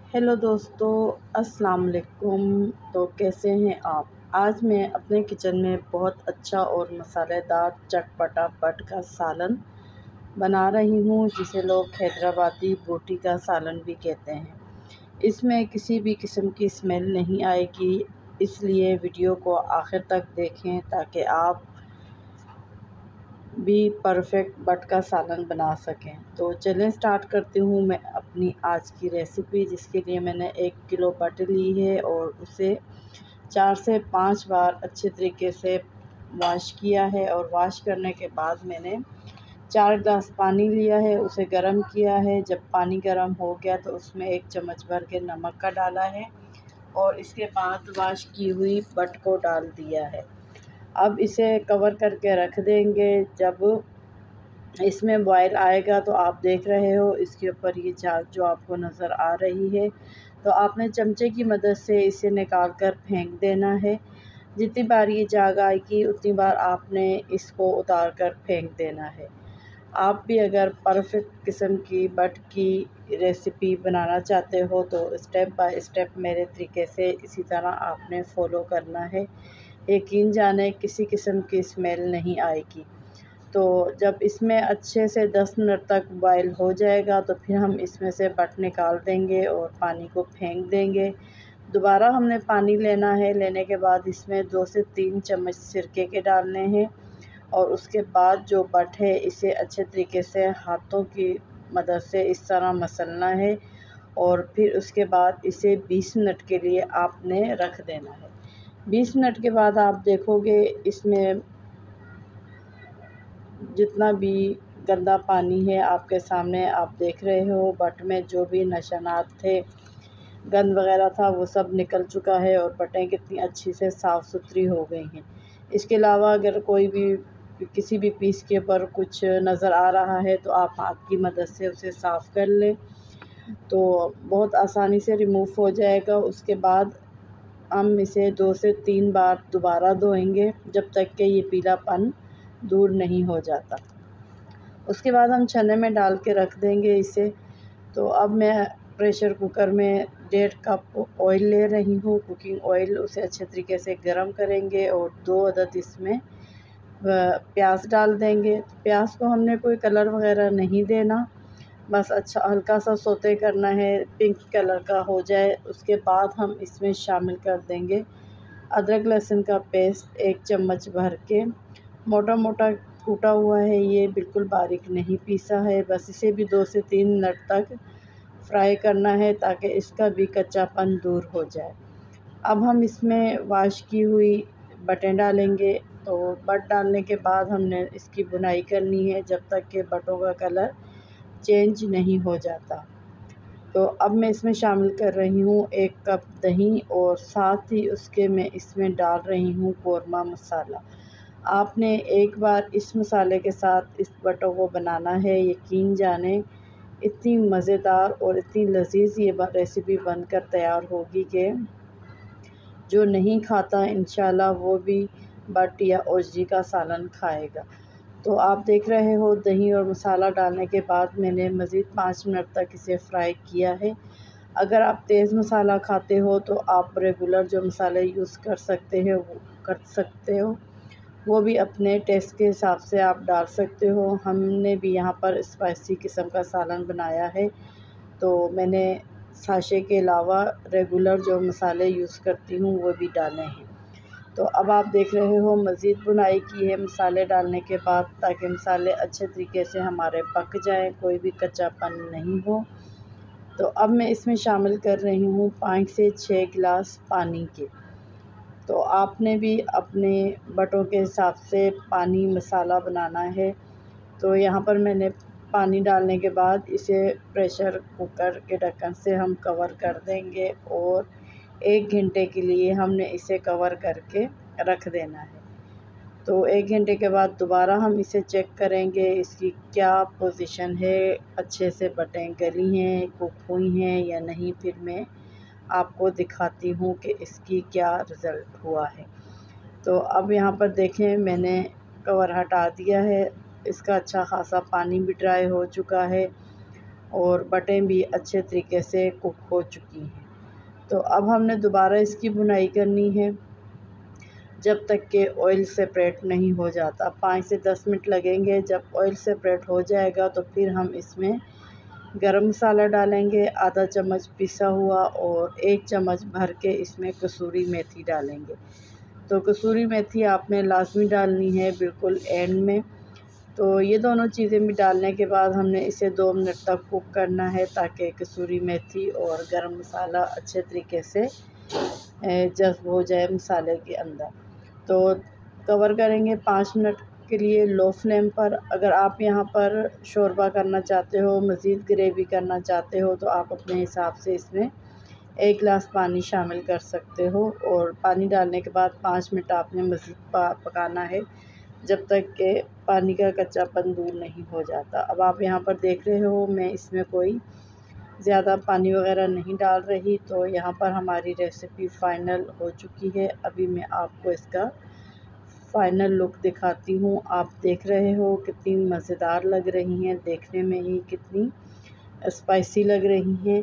Hello दोस्तों, अस्सलाम वालेकुम। तो कैसे हैं आप? आज मैं अपने किचन में बहुत अच्छा और मसालेदार चटपटा बट का सालन बना रही हूँ, जिसे लोग हैदराबादी बोटी का सालन भी कहते हैं। इसमें किसी भी किस्म की स्मेल नहीं आएगी, इसलिए वीडियो को आखिर तक देखें ताकि आप भी परफेक्ट बट का सालन बना सकें। तो चलें स्टार्ट करती हूँ मैं अपनी आज की रेसिपी, जिसके लिए मैंने 1 किलो बट ली है और उसे 4 से 5 बार अच्छे तरीके से वॉश किया है। और वॉश करने के बाद मैंने 4 ग्लास पानी लिया है, उसे गर्म किया है। जब पानी गर्म हो गया तो उसमें 1 चम्मच भर के नमक का डाला है और इसके बाद वॉश की हुई बट को डाल दिया है। अब इसे कवर करके रख देंगे। जब इसमें बॉयल आएगा तो आप देख रहे हो इसके ऊपर ये झाग जो आपको नज़र आ रही है, तो आपने चमचे की मदद से इसे निकाल कर फेंक देना है। जितनी बार ये झाग आएगी उतनी बार आपने इसको उतार कर फेंक देना है। आप भी अगर परफेक्ट किस्म की बट की रेसिपी बनाना चाहते हो तो स्टेप बाय स्टेप मेरे तरीके से इसी तरह आपने फॉलो करना है। यकीन जाने किसी किस्म की स्मेल नहीं आएगी। तो जब इसमें अच्छे से 10 मिनट तक बॉयल हो जाएगा तो फिर हम इसमें से बट निकाल देंगे और पानी को फेंक देंगे। दोबारा हमने पानी लेना है, लेने के बाद इसमें 2 से 3 चम्मच सिरके के डालने हैं और उसके बाद जो बट है इसे अच्छे तरीके से हाथों की मदद से इस तरह मसलना है और फिर उसके बाद इसे 20 मिनट के लिए आपने रख देना है। 20 मिनट के बाद आप देखोगे इसमें जितना भी गंदा पानी है आपके सामने आप देख रहे हो, बट में जो भी नशानात थे, गंद वगैरह था, वो सब निकल चुका है और बटें कितनी अच्छी से साफ़ सुथरी हो गई हैं। इसके अलावा अगर कोई भी किसी भी पीस के ऊपर कुछ नज़र आ रहा है तो आप हाथ की मदद से उसे साफ़ कर लें, तो बहुत आसानी से रिमूव हो जाएगा। उसके बाद हम इसे 2 से 3 बार दोबारा धोएंगे जब तक कि ये पीलापन दूर नहीं हो जाता। उसके बाद हम छन्ने में डाल के रख देंगे इसे। तो अब मैं प्रेशर कुकर में 1.5 कप ऑयल ले रही हूँ, कुकिंग ऑयल। उसे अच्छे तरीके से गरम करेंगे और 2 अदद इसमें प्याज डाल देंगे। प्याज को हमने कोई कलर वगैरह नहीं देना, बस अच्छा हल्का सा सौते करना है, पिंक कलर का हो जाए। उसके बाद हम इसमें शामिल कर देंगे अदरक लहसुन का पेस्ट 1 चम्मच भर के, मोटा मोटा कूटा हुआ है, ये बिल्कुल बारीक नहीं पीसा है। बस इसे भी 2 से 3 मिनट तक फ्राई करना है ताकि इसका भी कच्चापन दूर हो जाए। अब हम इसमें वॉश की हुई बटें डालेंगे। तो बट डालने के बाद हमने इसकी बुनाई करनी है जब तक कि बटों का कलर चेंज नहीं हो जाता। तो अब मैं इसमें शामिल कर रही हूँ 1 कप दही और साथ ही उसके मैं इसमें डाल रही हूँ कौरमा मसाला। आपने एक बार इस मसाले के साथ इस बटों को बनाना है, यकीन जाने इतनी मज़ेदार और इतनी लज़ीज़ ये रेसिपी बनकर तैयार होगी कि जो नहीं खाता इंशाल्लाह वो भी बट या ओजी का सालन खाएगा। तो आप देख रहे हो दही और मसाला डालने के बाद मैंने मज़ीद 5 मिनट तक इसे फ्राई किया है। अगर आप तेज़ मसाला खाते हो तो आप रेगुलर जो मसाले यूज़ कर सकते हो, वो भी अपने टेस्ट के हिसाब से आप डाल सकते हो। हमने भी यहाँ पर स्पाइसी किस्म का सालन बनाया है, तो मैंने साशे के अलावा रेगुलर जो मसाले यूज़ करती हूँ वो भी डाले हैं। तो अब आप देख रहे हो मज़ीद बुनाई की है मसाले डालने के बाद, ताकि मसाले अच्छे तरीके से हमारे पक जाएँ, कोई भी कच्चापन नहीं हो। तो अब मैं इसमें शामिल कर रही हूँ 5 से 6 गिलास पानी के। तो आपने भी अपने बटों के हिसाब से पानी मसाला बनाना है। तो यहाँ पर मैंने पानी डालने के बाद इसे प्रेशर कुकर के ढक्कन से हम कवर कर देंगे और 1 घंटे के लिए हमने इसे कवर करके रख देना है। तो 1 घंटे के बाद दोबारा हम इसे चेक करेंगे इसकी क्या पोजीशन है, अच्छे से बटें गली हैं, कुक हुई हैं या नहीं। फिर मैं आपको दिखाती हूँ कि इसकी क्या रिज़ल्ट हुआ है। तो अब यहाँ पर देखें मैंने कवर हटा दिया है, इसका अच्छा ख़ासा पानी भी ड्राई हो चुका है और बटें भी अच्छे तरीके से कुक हो चुकी हैं। तो अब हमने दोबारा इसकी भुनाई करनी है जब तक कि ऑयल सेपरेट नहीं हो जाता। 5 से 10 मिनट लगेंगे। जब ऑयल सेपरेट हो जाएगा तो फिर हम इसमें गरम मसाला डालेंगे, आधा चम्मच पिसा हुआ, और 1 चम्मच भर के इसमें कसूरी मेथी डालेंगे। तो कसूरी मेथी आपने लाज़मी डालनी है बिल्कुल एंड में। तो ये दोनों चीज़ें भी डालने के बाद हमने इसे 2 मिनट तक कुक करना है ताकि कसूरी मेथी और गरम मसाला अच्छे तरीके से जज़्ब हो जाए मसाले के अंदर। तो कवर करेंगे 5 मिनट के लिए लो फ्लेम पर। अगर आप यहाँ पर शोरबा करना चाहते हो, मज़ीद ग्रेवी करना चाहते हो, तो आप अपने हिसाब से इसमें 1 गिलास पानी शामिल कर सकते हो। और पानी डालने के बाद 5 मिनट आपने मज़ीद पकाना है जब तक कि पानी का कच्चापन दूर नहीं हो जाता। अब आप यहाँ पर देख रहे हो मैं इसमें कोई ज़्यादा पानी वगैरह नहीं डाल रही। तो यहाँ पर हमारी रेसिपी फ़ाइनल हो चुकी है। अभी मैं आपको इसका फ़ाइनल लुक दिखाती हूँ। आप देख रहे हो कितनी मज़ेदार लग रही हैं, देखने में ही कितनी स्पाइसी लग रही हैं।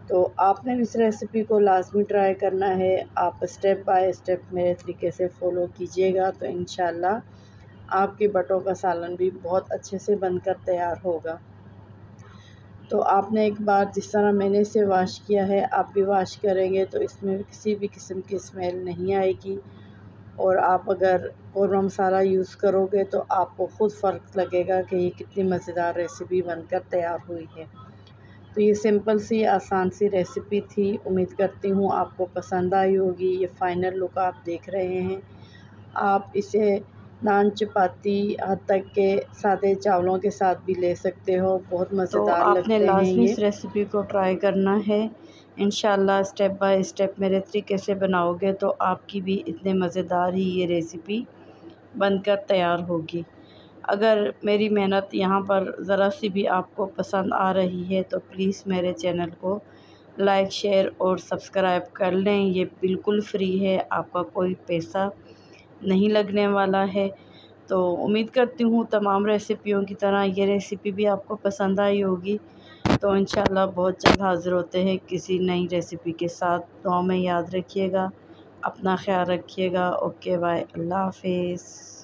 तो आपने इस रेसिपी को लाज़मी ट्राई करना है। आप स्टेप बाय स्टेप मेरे तरीके से फ़ॉलो कीजिएगा तो इंशाल्लाह आपके बटों का सालन भी बहुत अच्छे से बनकर तैयार होगा। तो आपने एक बार जिस तरह मैंने इसे वॉश किया है आप भी वॉश करेंगे तो इसमें किसी भी किस्म की स्मेल नहीं आएगी। और आप अगर कौरमा मसाला यूज़ करोगे तो आपको ख़ुद फ़र्क लगेगा कि ये कितनी मज़ेदार रेसिपी बनकर तैयार हुई है। तो ये सिंपल सी आसान सी रेसिपी थी। उम्मीद करती हूँ आपको पसंद आई होगी। ये फ़ाइनल लुक आप देख रहे हैं। आप इसे नान, चपाती, हद तक के सादे चावलों के साथ भी ले सकते हो। बहुत मज़ेदार लगते हैं। लाज़मी इस रेसिपी को ट्राई करना है। इंशाल्लाह स्टेप बाय स्टेप मेरे तरीके से बनाओगे तो आपकी भी इतने मज़ेदार ही ये रेसिपी बनकर तैयार होगी। अगर मेरी मेहनत यहाँ पर ज़रा सी भी आपको पसंद आ रही है तो प्लीज़ मेरे चैनल को लाइक, शेयर और सब्सक्राइब कर लें। ये बिल्कुल फ्री है, आपका कोई पैसा नहीं लगने वाला है। तो उम्मीद करती हूँ तमाम रेसिपियों की तरह ये रेसिपी भी आपको पसंद आई होगी। तो इंशाल्लाह बहुत जल्द हाज़िर होते हैं किसी नई रेसिपी के साथ। दुआ में याद रखिएगा, अपना ख़्याल रखिएगा। ओके बाय, अल्लाह हाफ़िज़।